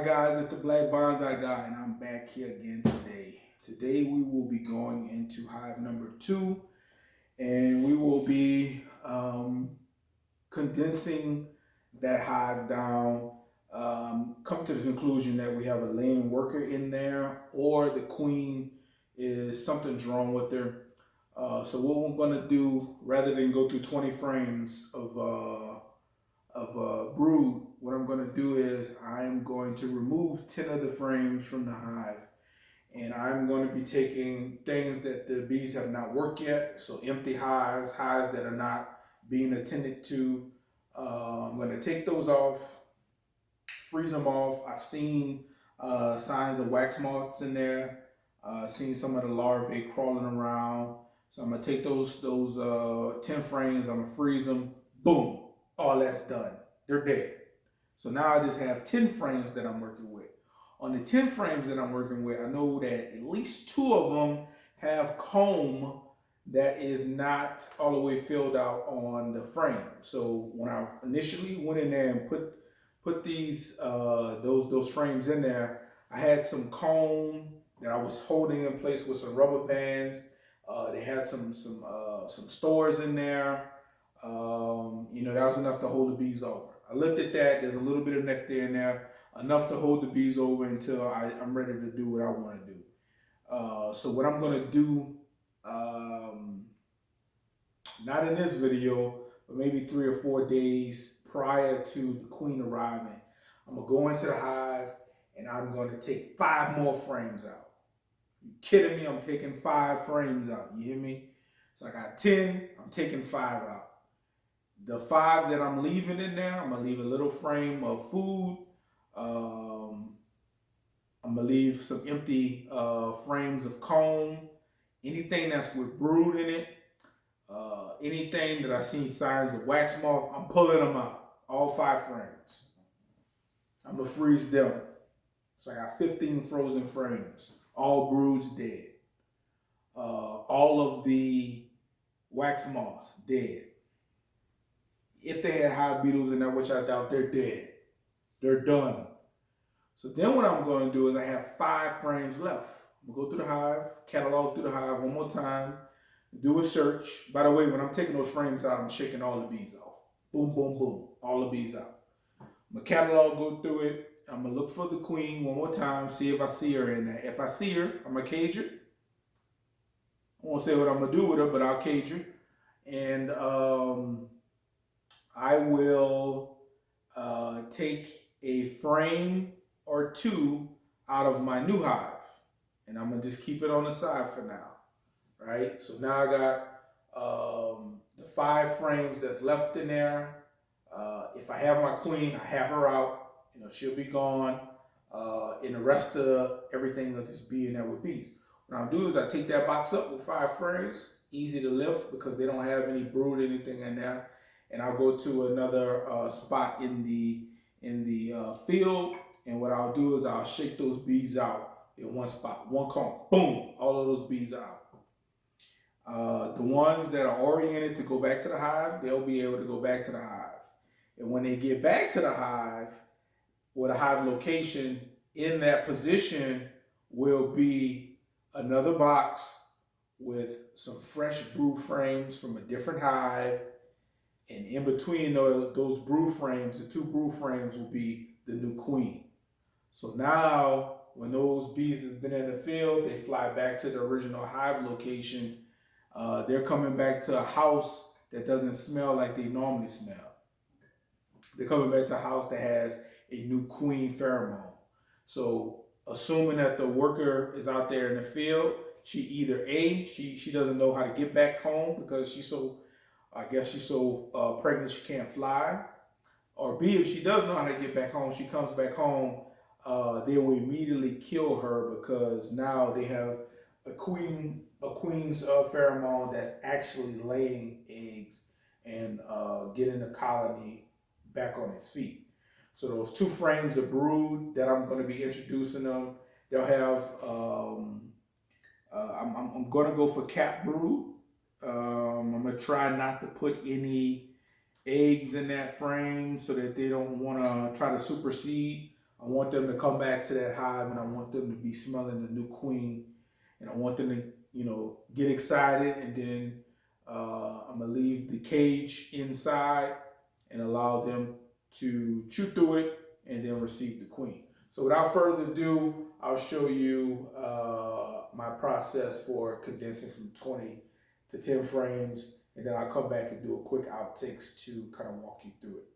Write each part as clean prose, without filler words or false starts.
Hi guys, it's the Black Bonsai Guy, and I'm back here again today. Today we will be going into hive number 2, and we will be condensing that hive down. Come to the conclusion that we have a laying worker in there, or the queen is something's wrong with her. So what we're gonna do, rather than go through 20 frames of brood, what I'm going to do is I'm going to remove 10 of the frames from the hive, and I'm going to be taking things that the bees have not worked yet, so empty hives, hives that are not being attended to. I'm going to take those off, freeze them off. I've seen signs of wax moths in there, seen some of the larvae crawling around. So I'm going to take those 10 frames, I'm going to freeze them, boom, all that's done. They're dead. So now I just have 10 frames that I'm working with. On the 10 frames that I'm working with, I know that at least 2 of them have comb that is not all the way filled out on the frame. So when I initially went in there and put these those frames in there, I had some comb that I was holding in place with some rubber bands. They had some stores in there. That was enough to hold the bees over. I looked at that. There's a little bit of nectar in there, enough to hold the bees over until I'm ready to do what I want to do. So what I'm going to do, not in this video, but maybe 3 or 4 days prior to the queen arriving, I'm going to go into the hive and I'm going to take 5 more frames out. You kidding me? I'm taking 5 frames out. You hear me? So I got 10, I'm taking 5 out. The 5 that I'm leaving in there, I'm going to leave a little frame of food. I'm going to leave some empty frames of comb. Anything that's with brood in it, anything that I see signs of wax moth, I'm pulling them out. All 5 frames. I'm going to freeze them. So I got 15 frozen frames. All broods dead. All of the wax moths dead. If they had hive beetles in there, which I doubt, they're dead. They're done. So then what I'm going to do is I have 5 frames left. I'm going to go through the hive, catalog through the hive one more time, do a search. By the way, when I'm taking those frames out, I'm shaking all the bees off. Boom, boom, boom. All the bees out. I'm going to catalog, go through it. I'm going to look for the queen one more time, see if I see her in there. If I see her, I'm going to cage her. I won't say what I'm going to do with her, but I'll cage her. And I will take a frame or 2 out of my new hive, and I'm gonna just keep it on the side for now, right? So now I got the 5 frames that's left in there. If I have my queen, I have her out. She'll be gone, and the rest of everything will just be in there with bees. What I'll do is I take that box up with 5 frames, easy to lift because they don't have any brood or anything in there. And I'll go to another spot in the field, and what I'll do is I'll shake those bees out in one spot, one comb, boom, all of those bees out. The ones that are oriented to go back to the hive, they'll be able to go back to the hive. And when they get back to the hive, or the hive location, in that position will be another box with some fresh brood frames from a different hive. And in between those brood frames, the 2 brood frames will be the new queen. So now, when those bees have been in the field, they fly back to the original hive location. They're coming back to a house that doesn't smell like they normally smell. They're coming back to a house that has a new queen pheromone. So, assuming that the worker is out there in the field, she either A, she doesn't know how to get back home because she's so pregnant she can't fly. Or B, if she does know how to get back home, she comes back home, they will immediately kill her because now they have a queen's pheromone that's actually laying eggs and getting the colony back on its feet. So those 2 frames of brood that I'm going to be introducing them, they'll have, I'm going to go for cap brood. I'm going to try not to put any eggs in that frame so that they don't want to try to supersede. I want them to come back to that hive, and I want them to be smelling the new queen, and I want them to, get excited, and then I'm gonna leave the cage inside and allow them to chew through it and then receive the queen. So without further ado, I'll show you my process for condensing from 20 to 10 frames, and then I'll come back and do a quick outtakes to kind of walk you through it.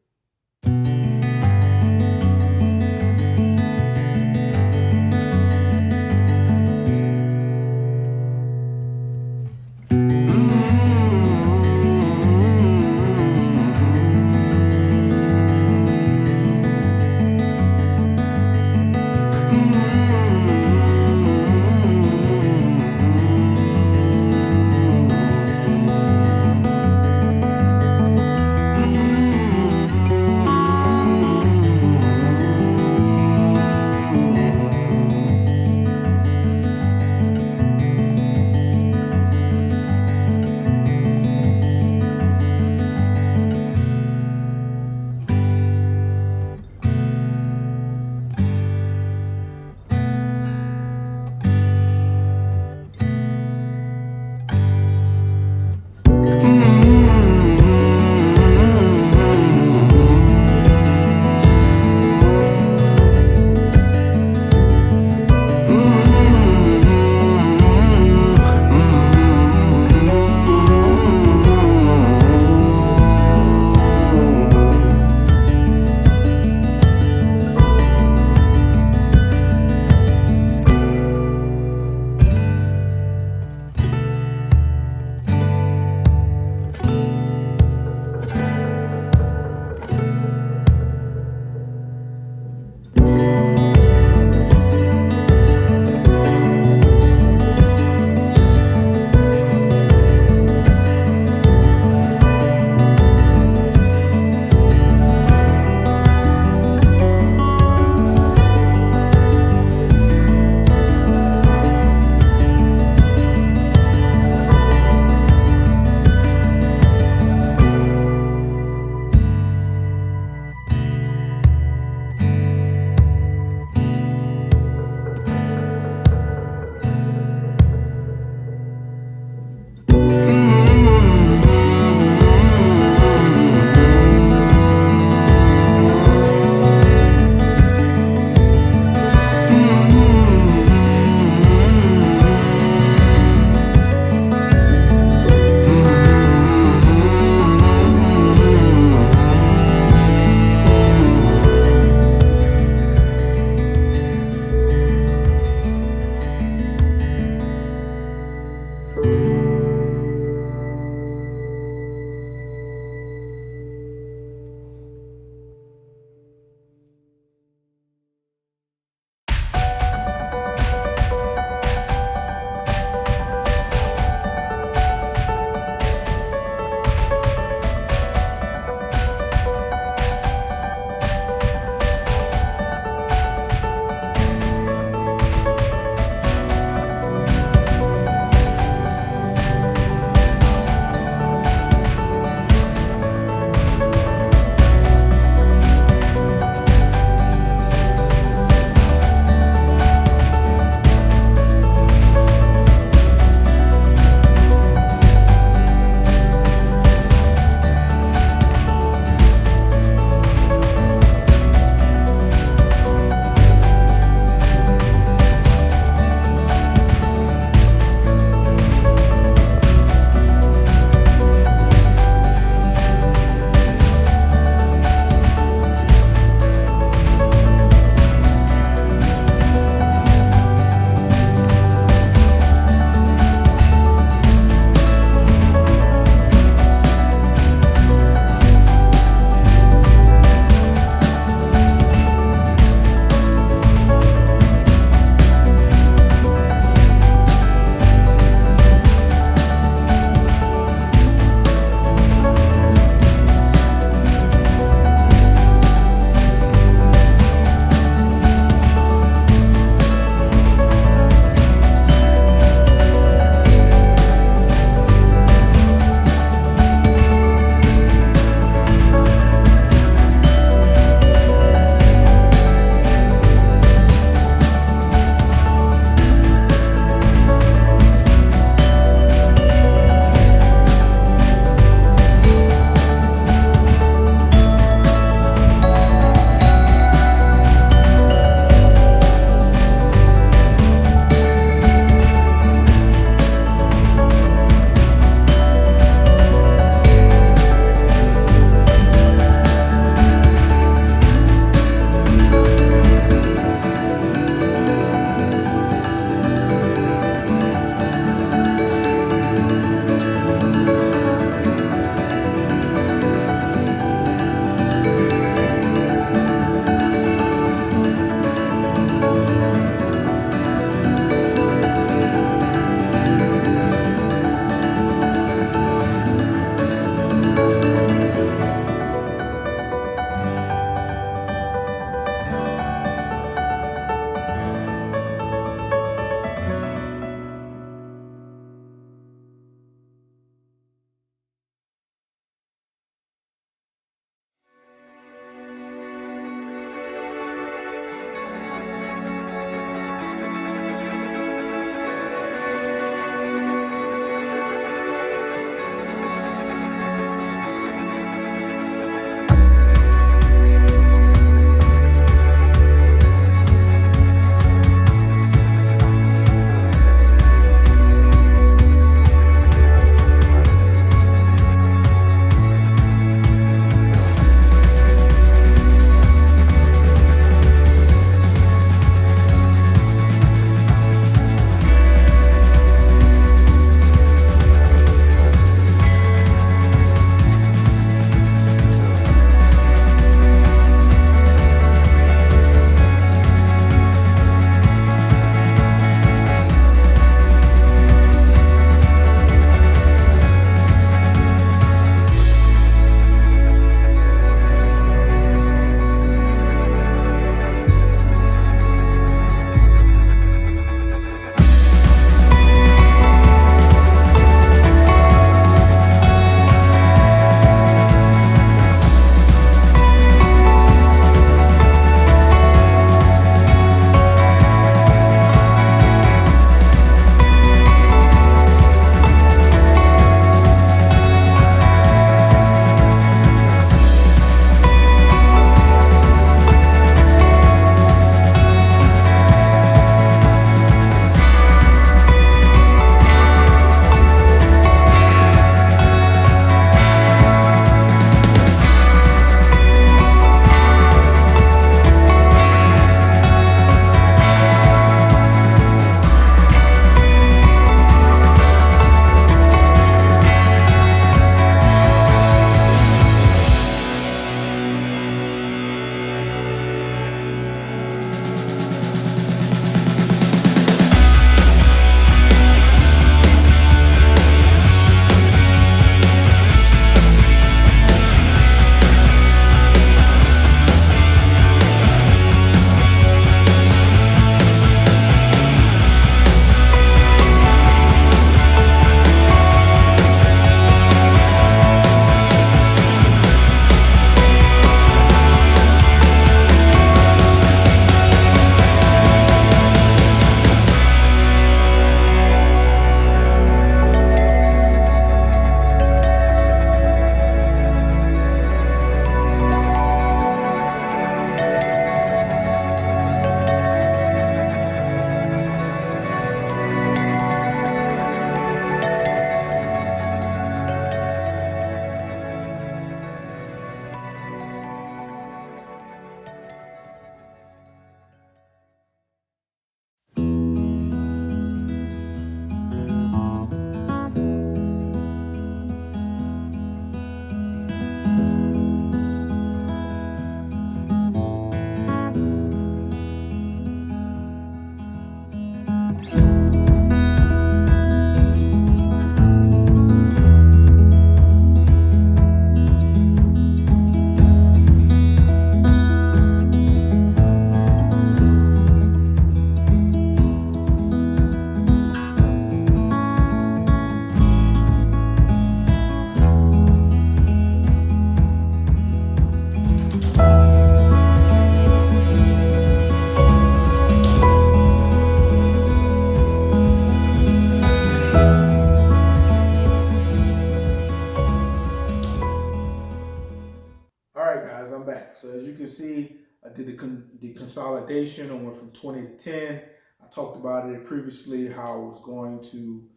so as you can see, I did the consolidation. I went from 20 to 10. I talked about it previously, how I was going to,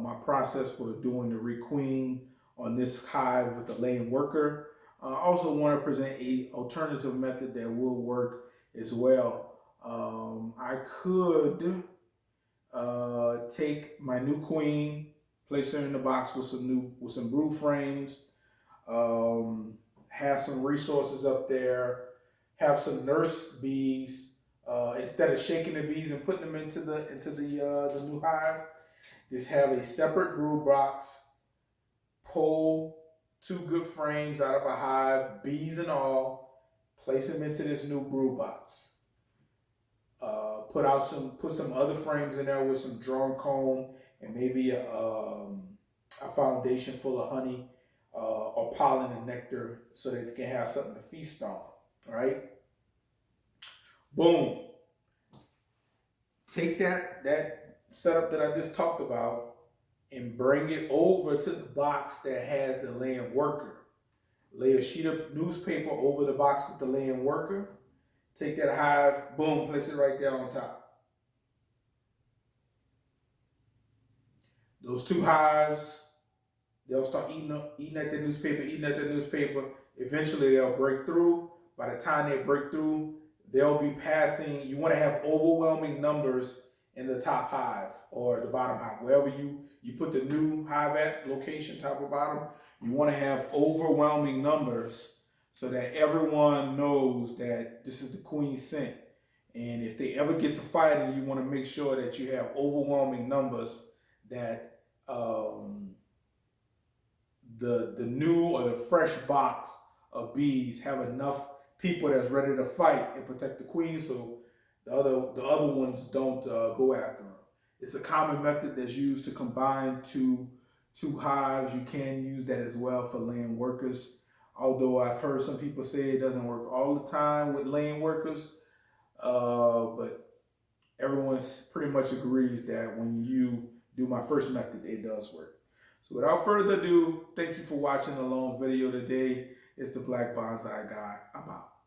my process for doing the requeen on this hive with the laying worker. I also want to present a alternative method that will work as well. I could take my new queen, place her in the box with some brood frames, have some resources up there, have some nurse bees. Instead of shaking the bees and putting them into the new hive, just have a separate brood box. Pull 2 good frames out of a hive, bees and all. Place them into this new brood box. Put some other frames in there with some drawn comb and maybe a foundation full of honey or pollen and nectar, so that they can have something to feast on. All right. Boom. Take that setup that I just talked about and bring it over to the box that has the laying worker. Lay a sheet of newspaper over the box with the laying worker. Take that hive, boom, place it right there on top. Those 2 hives, they'll start eating at the newspaper. Eventually they'll break through. By the time they break through, they'll be passing. You want to have overwhelming numbers in the top hive or the bottom hive. Wherever you put the new hive at, location, top or bottom, you want to have overwhelming numbers so that everyone knows that this is the queen's scent. And if they ever get to fighting, you want to make sure that you have overwhelming numbers, that the new or the fresh box of bees have enough people that's ready to fight and protect the queen, so the other ones don't go after them. It's a common method that's used to combine two hives. You can use that as well for laying workers. Although I've heard some people say it doesn't work all the time with laying workers, but everyone pretty much agrees that when you do my first method, it does work. So without further ado, thank you for watching the long video today. It's the Black Bonsai Guy. I'm out.